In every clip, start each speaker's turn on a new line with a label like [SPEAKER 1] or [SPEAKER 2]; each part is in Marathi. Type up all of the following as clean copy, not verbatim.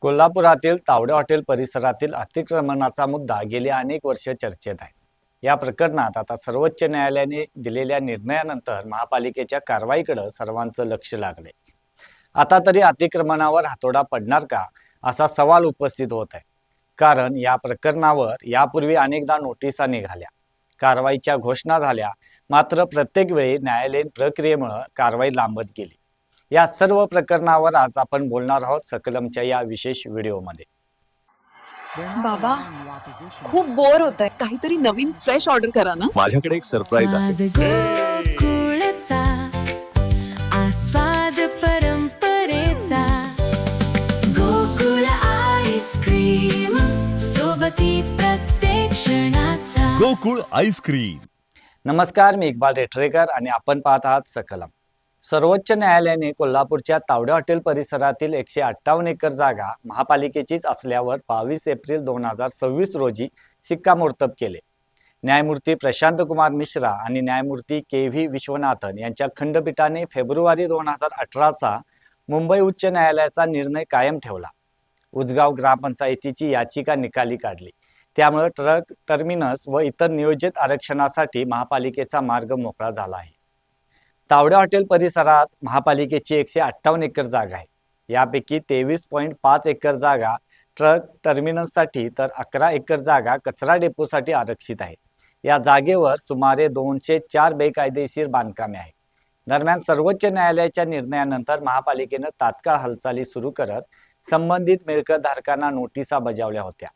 [SPEAKER 1] कोल्हापुरातील तावडे हॉटेल परिसरातील अतिक्रमणाचा मुद्दा गेली अनेक वर्ष चर्चेत आहे. या प्रकरणात आता सर्वोच्च न्यायालयाने दिलेल्या निर्णयानंतर महापालिकेच्या कारवाईकडे सर्वांचं लक्ष लागले. आता तरी अतिक्रमणावर हातोडा पडणार का असा सवाल उपस्थित होत आहे. कारण या प्रकरणावर यापूर्वी अनेकदा नोटिसा निघाल्या, कारवाईच्या घोषणा झाल्या, मात्र प्रत्येक वेळी न्यायालयीन प्रक्रियेमुळे कारवाई लांबत गेली. या सर्व प्रकरणावर आज आपण बोलणार आहोत सकलमच्या या विशेष व्हिडिओमध्ये.
[SPEAKER 2] बाबा खूप बोर होतंय, काहीतरी नवीन फ्रेश ऑर्डर करा ना.
[SPEAKER 3] माझ्याकडे एक सरप्राईज आहे.
[SPEAKER 4] गोकुळचा आस्वाद परंपरेचा गोकुळ आईस्क्रीम सोबती प्रत्येक क्षणाचा
[SPEAKER 3] गोकुळ आईस्क्रीम.
[SPEAKER 1] नमस्कार, मी इक्बाल रेठरेकर आणि आपण पाहत आहात सकलम. सर्वोच्च न्यायालयाने कोल्हापूरच्या तावडे हॉटेल परिसरातील 158 एकर जागा महापालिकेचीच असल्यावर 22 एप्रिल 2026 रोजी शिक्कामोर्तब केले. न्यायमूर्ती प्रशांत कुमार मिश्रा आणि न्यायमूर्ती के.व्ही. विश्वनाथन यांच्या खंडपीठाने फेब्रुवारी 2018चा मुंबई उच्च न्यायालयाचा निर्णय कायम ठेवला. उजगाव ग्रामपंचायतीची याचिका निकाली काढली. त्यामुळे ट्रक टर्मिनस व इतर नियोजित आरक्षणासाठी महापालिकेचा मार्ग मोकळा झाला आहे. तावडे हॉटेल परिसरात महापालिकेची 158 एकर जागा आहे. यापैकी 23.5 एकर जागा ट्रक टर्मिनससाठी तर 11 एकर जागा कचरा डेपोसाठी आरक्षित आहे. या जागेवर सुमारे 204 बेकायदेशीर बांधकामे आहेत. दरम्यान सर्वोच्च न्यायालयाच्या निर्णयानंतर महापालिकेनं तात्काळ हालचाली सुरू करत संबंधित मिळकतधारकांना नोटिसा बजावल्या होत्या.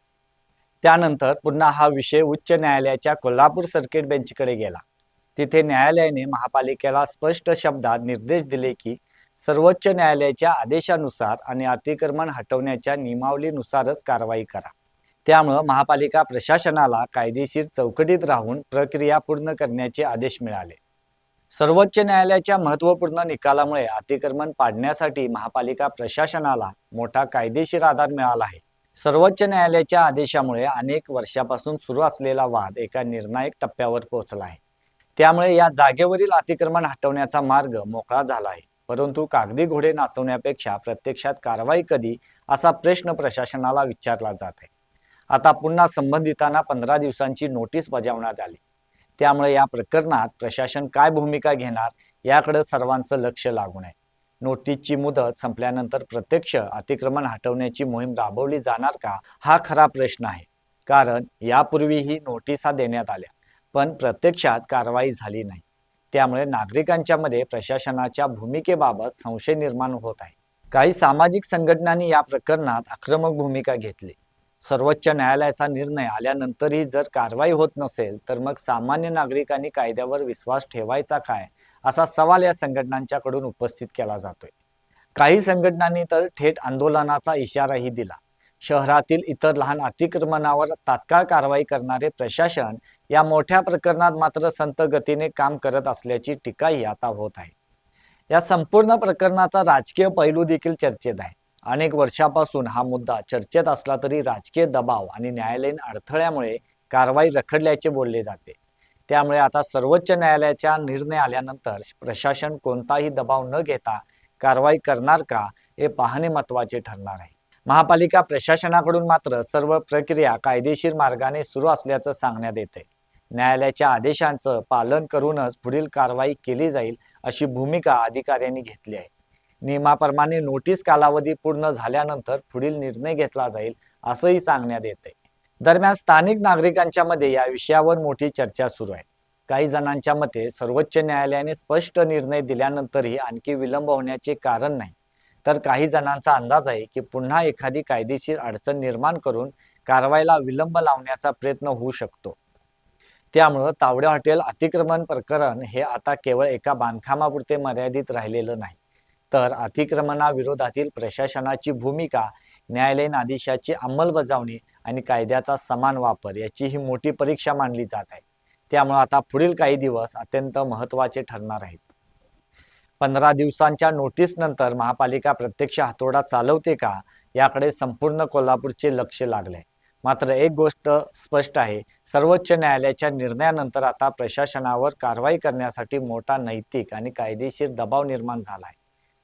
[SPEAKER 1] त्यानंतर पुन्हा हा विषय उच्च न्यायालयाच्या कोल्हापूर सर्किट बेंचकडे गेला. तिथे न्यायालयाने महापालिकेला स्पष्ट शब्दात निर्देश दिले की सर्वोच्च न्यायालयाच्या आदेशानुसार आणि अतिक्रमण हटवण्याच्या नियमावलीनुसारच कारवाई करा. त्यामुळे महापालिका प्रशासनाला कायदेशीर चौकटीत राहून प्रक्रिया पूर्ण करण्याचे आदेश मिळाले. सर्वोच्च न्यायालयाच्या महत्त्वपूर्ण निकालामुळे अतिक्रमण पाडण्यासाठी महापालिका प्रशासनाला मोठा कायदेशीर आधार मिळाला आहे. सर्वोच्च न्यायालयाच्या आदेशामुळे अनेक वर्षापासून सुरू असलेला वाद एका निर्णायक टप्प्यावर पोहोचला आहे. त्यामुळे या जागेवरील अतिक्रमण हटवण्याचा मार्ग मोकळा झाला आहे. परंतु कागदी घोडे नाचवण्यापेक्षा प्रत्यक्षात कारवाई कधी असा प्रश्न प्रशासनाला विचारला जात आहे. आता पुन्हा संबंधितांना 15 दिवसांची नोटीस बजावण्यात आली. त्यामुळे या प्रकरणात प्रशासन काय भूमिका घेणार याकडे सर्वांचं लक्ष लागून आहे. नोटीसची मुदत संपल्यानंतर प्रत्यक्ष अतिक्रमण हटवण्याची मोहीम राबवली जाणार का हा खरा प्रश्न आहे. कारण यापूर्वीही नोटिसा देण्यात आल्या, पण प्रत्यक्षात कारवाई झाली नाही. त्यामुळे नागरिकांच्या मध्ये प्रशासनाच्या भूमिकेबाबत संशय निर्माण होत आहे. काही सामाजिक संघटनांनी या प्रकरणात आक्रमक भूमिका घेतली. सर्वोच्च न्यायालयाचा निर्णय आल्यानंतरही जर कारवाई होत नसेल तर मग सामान्य नागरिकांनी कायद्यावर विश्वास ठेवायचा काय असा सवाल या संघटनांच्याकडून उपस्थित केला जातोय. काही संघटनांनी तर थेट आंदोलनाचा इशाराही दिला. शहरातील इतर लहान अतिक्रमणावर तात्काळ कारवाई करणारे प्रशासन या मोठ्या प्रकरणात मात्र संत गतीने काम करत असल्याची टीकाही आता होत आहे. या संपूर्ण प्रकरणाचा राजकीय पैलू देखील चर्चेत आहे. अनेक वर्षापासून हा मुद्दा चर्चेत असला तरी राजकीय दबाव आणि न्यायालयीन अडथळ्यामुळे कारवाई रखडल्याचे बोलले जाते. त्यामुळे आता सर्वोच्च न्यायालयाचा निर्णय आल्यानंतर प्रशासन कोणताही दबाव न घेता कारवाई करणार का हे पाहणे महत्त्वाचे ठरणार आहे. महापालिका प्रशासनाकडून मात्र सर्व प्रक्रिया कायदेशीर मार्गाने सुरू असल्याचं सांगण्यात येते. न्यायालयाच्या आदेशांचं पालन करूनच पुढील कारवाई केली जाईल अशी भूमिका अधिकाऱ्यांनी घेतली आहे. नियमाप्रमाणे नोटीस कालावधी पूर्ण झाल्यानंतर पुढील निर्णय घेतला जाईल असंही सांगण्यात येते. दरम्यान स्थानिक नागरिकांच्या मध्ये या विषयावर मोठी चर्चा सुरू आहे. काही जणांच्या मते सर्वोच्च न्यायालयाने स्पष्ट निर्णय दिल्यानंतरही आणखी विलंब होण्याचे कारण नाही. तर काही जणांचा अंदाज आहे की पुन्हा एखादी कायदेशीर अडचण निर्माण करून कारवाईला विलंब लावण्याचा प्रयत्न होऊ शकतो. त्यामुळे तावडे हॉटेल अतिक्रमण प्रकरण हे आता केवळ एका बांधकामापुरते मर्यादित राहिलेलं नाही, तर अतिक्रमणाविरोधातील प्रशासनाची भूमिका, न्यायालयीन आदेशाची अंमलबजावणी आणि कायद्याचा समान वापर याची ही मोठी परीक्षा मानली जात आहे. त्यामुळे आता पुढील काही दिवस अत्यंत महत्त्वाचे ठरणार आहेत. 15 दिवसांच्या नोटीस नंतर महापालिका प्रत्यक्ष हातोडा चालवते का याकडे संपूर्ण कोल्हापूरचे लक्ष लागले. मात्र एक गोष्ट स्पष्ट आहे, सर्वोच्च न्यायालयाच्या निर्णयानंतर आता प्रशासनावर कारवाई करण्यासाठी मोठा नैतिक आणि कायदेशीर दबाव निर्माण झाला आहे.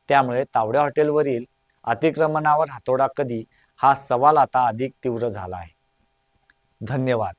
[SPEAKER 1] त्यामुळे तावडे हॉटेलवरील अतिक्रमणावर हातोडा कधी हा सवाल आता अधिक तीव्र झाला आहे. धन्यवाद.